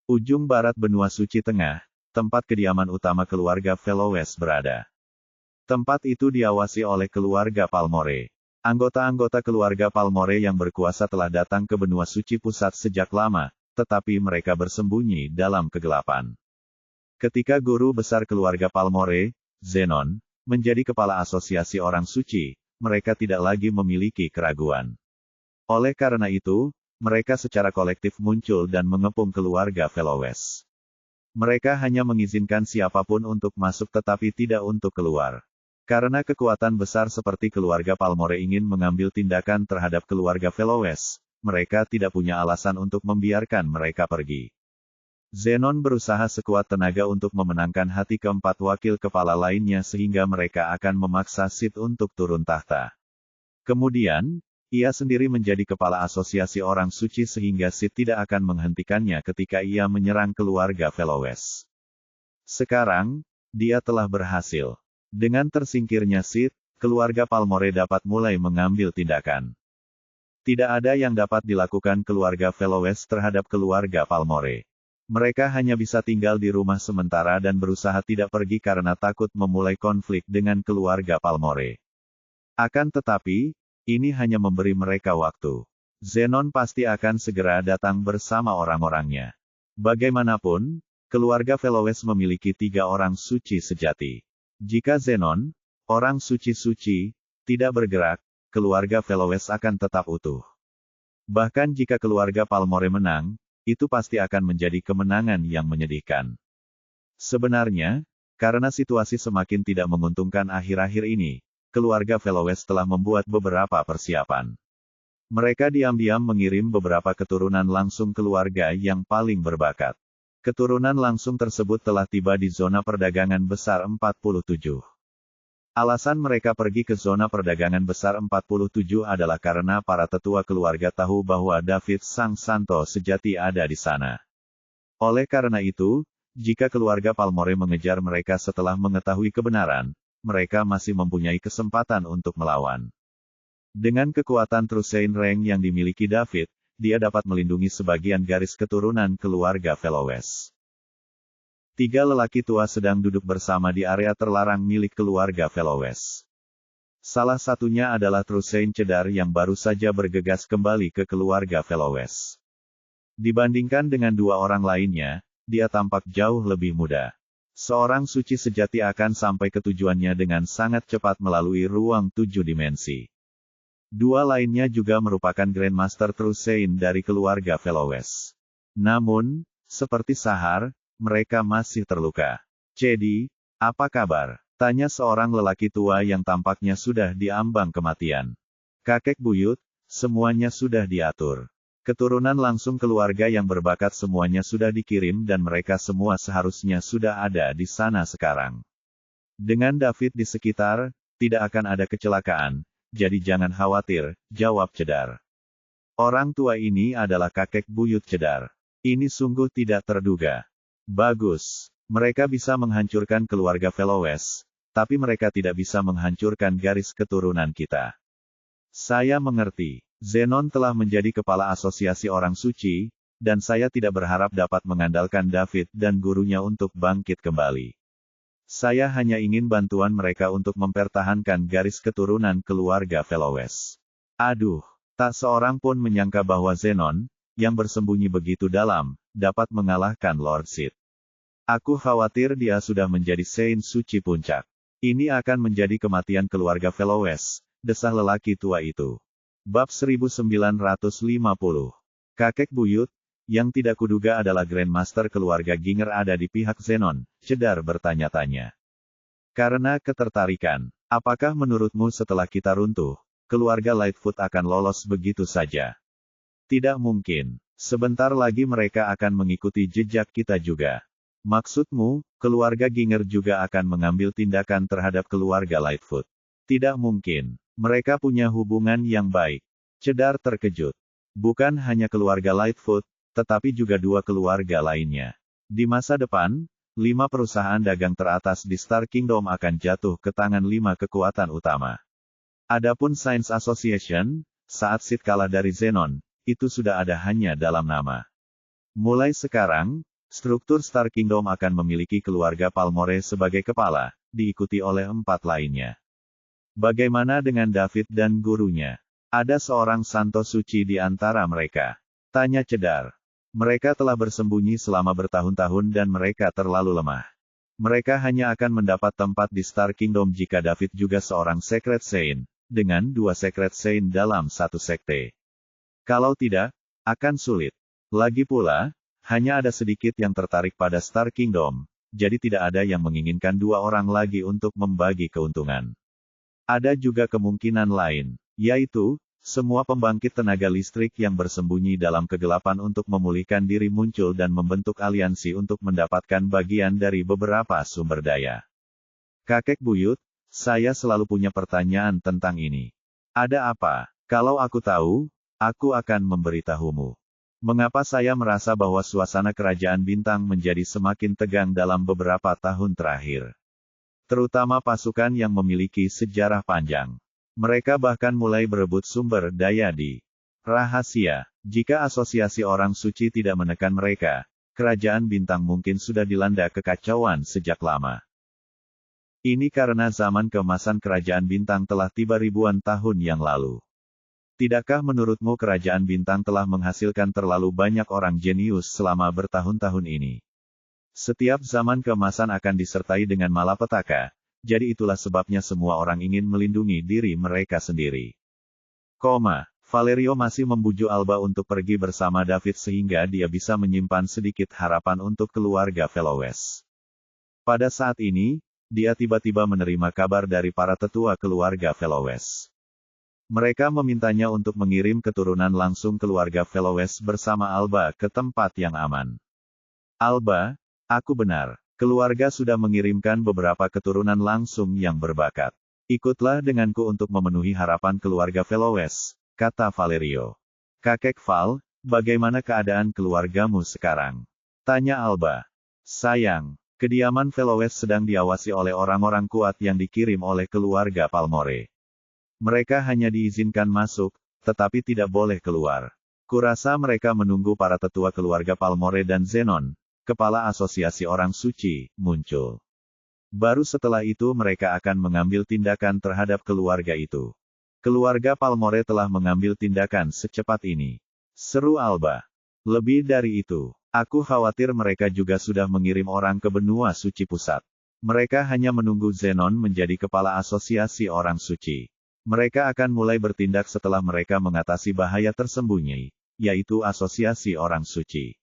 Ujung barat benua suci tengah, tempat kediaman utama keluarga Felowes berada. Tempat itu diawasi oleh keluarga Palmore. Anggota-anggota keluarga Palmore yang berkuasa telah datang ke benua suci pusat sejak lama, tetapi mereka bersembunyi dalam kegelapan. Ketika guru besar keluarga Palmore, Zenon, menjadi kepala asosiasi orang suci, mereka tidak lagi memiliki keraguan. Oleh karena itu, mereka secara kolektif muncul dan mengepung keluarga Felowes. Mereka hanya mengizinkan siapapun untuk masuk tetapi tidak untuk keluar. Karena kekuatan besar seperti keluarga Palmore ingin mengambil tindakan terhadap keluarga Felowes, mereka tidak punya alasan untuk membiarkan mereka pergi. Zenon berusaha sekuat tenaga untuk memenangkan hati keempat wakil kepala lainnya sehingga mereka akan memaksa Sid untuk turun tahta. Kemudian, ia sendiri menjadi kepala asosiasi orang suci sehingga Sid tidak akan menghentikannya ketika ia menyerang keluarga Felowes. Sekarang, dia telah berhasil. Dengan tersingkirnya Sid, keluarga Palmore dapat mulai mengambil tindakan. Tidak ada yang dapat dilakukan keluarga Fellowes terhadap keluarga Palmore. Mereka hanya bisa tinggal di rumah sementara dan berusaha tidak pergi karena takut memulai konflik dengan keluarga Palmore. Akan tetapi, ini hanya memberi mereka waktu. Zenon pasti akan segera datang bersama orang-orangnya. Bagaimanapun, keluarga Fellowes memiliki 3 orang suci sejati. Jika Zenon, orang suci-suci, tidak bergerak, keluarga Fellowes akan tetap utuh. Bahkan jika keluarga Palmore menang, itu pasti akan menjadi kemenangan yang menyedihkan. Sebenarnya, karena situasi semakin tidak menguntungkan akhir-akhir ini, keluarga Fellowes telah membuat beberapa persiapan. Mereka diam-diam mengirim beberapa keturunan langsung keluarga yang paling berbakat. Keturunan langsung tersebut telah tiba di zona perdagangan besar 47. Alasan mereka pergi ke zona perdagangan besar 47 adalah karena para tetua keluarga tahu bahwa David Sang Santo sejati ada di sana. Oleh karena itu, jika keluarga Palmore mengejar mereka setelah mengetahui kebenaran, mereka masih mempunyai kesempatan untuk melawan. Dengan kekuatan Trusein Reng yang dimiliki David, dia dapat melindungi sebagian garis keturunan keluarga Fellowes. 3 lelaki tua sedang duduk bersama di area terlarang milik keluarga Fellowes. Salah satunya adalah Trusein Cedar yang baru saja bergegas kembali ke keluarga Fellowes. Dibandingkan dengan 2 orang lainnya, dia tampak jauh lebih muda. Seorang suci sejati akan sampai ke tujuannya dengan sangat cepat melalui ruang 7 dimensi. 2 lainnya juga merupakan Grandmaster Trusein dari keluarga Fellowes. Namun, seperti Sahar, mereka masih terluka. "Cedi, apa kabar?" tanya seorang lelaki tua yang tampaknya sudah diambang kematian. "Kakek buyut, semuanya sudah diatur. Keturunan langsung keluarga yang berbakat semuanya sudah dikirim dan mereka semua seharusnya sudah ada di sana sekarang. Dengan David di sekitar, tidak akan ada kecelakaan, jadi jangan khawatir," jawab Cedar. Orang tua ini adalah kakek buyut Cedar. Ini sungguh tidak terduga. Bagus. Mereka bisa menghancurkan keluarga Fellowes, tapi mereka tidak bisa menghancurkan garis keturunan kita. Saya mengerti. Zenon telah menjadi kepala asosiasi orang suci, dan saya tidak berharap dapat mengandalkan David dan gurunya untuk bangkit kembali. Saya hanya ingin bantuan mereka untuk mempertahankan garis keturunan keluarga Fellowes. Aduh, tak seorang pun menyangka bahwa Zenon, yang bersembunyi begitu dalam, dapat mengalahkan Lord Sid. Aku khawatir dia sudah menjadi Saint Suci Puncak. Ini akan menjadi kematian keluarga Fellowes, desah lelaki tua itu. Bab 1950. Kakek buyut, yang tidak kuduga adalah Grandmaster keluarga Ginger ada di pihak Zenon, Cedar bertanya-tanya. Karena ketertarikan, apakah menurutmu setelah kita runtuh, keluarga Lightfoot akan lolos begitu saja? Tidak mungkin. Sebentar lagi mereka akan mengikuti jejak kita juga. Maksudmu, keluarga Ginger juga akan mengambil tindakan terhadap keluarga Lightfoot? Tidak mungkin. Mereka punya hubungan yang baik. Cedar terkejut. Bukan hanya keluarga Lightfoot, tetapi juga 2 keluarga lainnya. Di masa depan, 5 perusahaan dagang teratas di Star Kingdom akan jatuh ke tangan 5 kekuatan utama. Adapun Science Association, saat Sid kalah dari Zenon, itu sudah ada hanya dalam nama. Mulai sekarang, struktur Star Kingdom akan memiliki keluarga Palmore sebagai kepala, diikuti oleh 4 lainnya. Bagaimana dengan David dan gurunya? Ada seorang santo suci di antara mereka? Tanya Cedar. Mereka telah bersembunyi selama bertahun-tahun dan mereka terlalu lemah. Mereka hanya akan mendapat tempat di Star Kingdom jika David juga seorang Secret Saint, dengan 2 Secret Saint dalam satu sekte. Kalau tidak, akan sulit. Lagi pula, hanya ada sedikit yang tertarik pada Star Kingdom, jadi tidak ada yang menginginkan 2 orang lagi untuk membagi keuntungan. Ada juga kemungkinan lain, yaitu, semua pembangkit tenaga listrik yang bersembunyi dalam kegelapan untuk memulihkan diri muncul dan membentuk aliansi untuk mendapatkan bagian dari beberapa sumber daya. Kakek buyut, saya selalu punya pertanyaan tentang ini. Ada apa? Kalau aku tahu, aku akan memberitahumu. Mengapa saya merasa bahwa suasana kerajaan bintang menjadi semakin tegang dalam beberapa tahun terakhir? Terutama pasukan yang memiliki sejarah panjang. Mereka bahkan mulai berebut sumber daya di Rahasia. Jika asosiasi orang suci tidak menekan mereka, kerajaan bintang mungkin sudah dilanda kekacauan sejak lama. Ini karena zaman keemasan kerajaan bintang telah tiba ribuan tahun yang lalu. Tidakkah menurutmu kerajaan bintang telah menghasilkan terlalu banyak orang jenius selama bertahun-tahun ini? Setiap zaman keemasan akan disertai dengan malapetaka, jadi itulah sebabnya semua orang ingin melindungi diri mereka sendiri. Valerio masih membujuk Alba untuk pergi bersama David sehingga dia bisa menyimpan sedikit harapan untuk keluarga Velowes. Pada saat ini, dia tiba-tiba menerima kabar dari para tetua keluarga Velowes. Mereka memintanya untuk mengirim keturunan langsung keluarga Velowes bersama Alba ke tempat yang aman. Alba, aku benar. Keluarga sudah mengirimkan beberapa keturunan langsung yang berbakat. Ikutlah denganku untuk memenuhi harapan keluarga Velowes, kata Valerio. Kakek Val, bagaimana keadaan keluargamu sekarang? Tanya Alba. Sayang, kediaman Velowes sedang diawasi oleh orang-orang kuat yang dikirim oleh keluarga Palmore. Mereka hanya diizinkan masuk, tetapi tidak boleh keluar. Kurasa mereka menunggu para tetua keluarga Palmore dan Zenon, kepala asosiasi orang suci, muncul. Baru setelah itu mereka akan mengambil tindakan terhadap keluarga itu. Keluarga Palmore telah mengambil tindakan secepat ini. Seru Alba. Lebih dari itu, aku khawatir mereka juga sudah mengirim orang ke benua suci pusat. Mereka hanya menunggu Zenon menjadi kepala asosiasi orang suci. Mereka akan mulai bertindak setelah mereka mengatasi bahaya tersembunyi, yaitu asosiasi orang suci.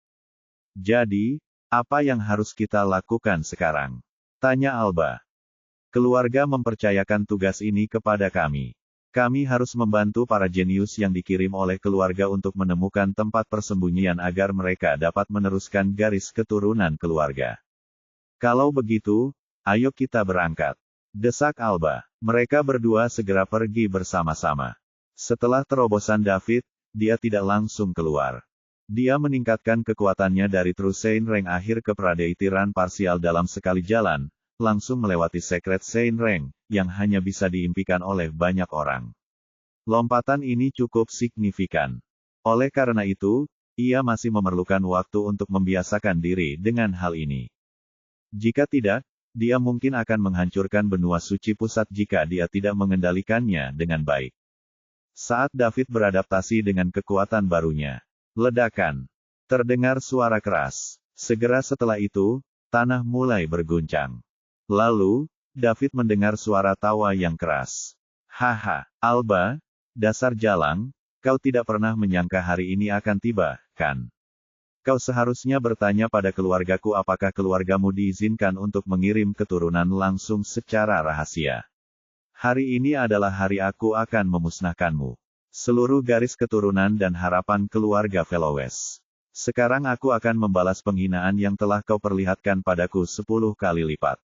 Jadi, apa yang harus kita lakukan sekarang? Tanya Alba. Keluarga mempercayakan tugas ini kepada kami. Kami harus membantu para jenius yang dikirim oleh keluarga untuk menemukan tempat persembunyian agar mereka dapat meneruskan garis keturunan keluarga. Kalau begitu, ayo kita berangkat. Desak Alba. Mereka berdua segera pergi bersama-sama. Setelah terobosan David, dia tidak langsung keluar. Dia meningkatkan kekuatannya dari True Saint Rank akhir ke Pradeitiran parsial dalam sekali jalan, langsung melewati Secret Saint Rank, yang hanya bisa diimpikan oleh banyak orang. Lompatan ini cukup signifikan. Oleh karena itu, ia masih memerlukan waktu untuk membiasakan diri dengan hal ini. Jika tidak, dia mungkin akan menghancurkan benua suci pusat jika dia tidak mengendalikannya dengan baik. Saat David beradaptasi dengan kekuatan barunya, ledakan. Terdengar suara keras. Segera setelah itu, tanah mulai berguncang. Lalu, David mendengar suara tawa yang keras. Haha, Alba, dasar jalang, kau tidak pernah menyangka hari ini akan tiba, kan? Kau seharusnya bertanya pada keluargaku apakah keluargamu diizinkan untuk mengirim keturunan langsung secara rahasia. Hari ini adalah hari aku akan memusnahkanmu. Seluruh garis keturunan dan harapan keluarga Velowes. Sekarang aku akan membalas penghinaan yang telah kau perlihatkan padaku 10 kali lipat.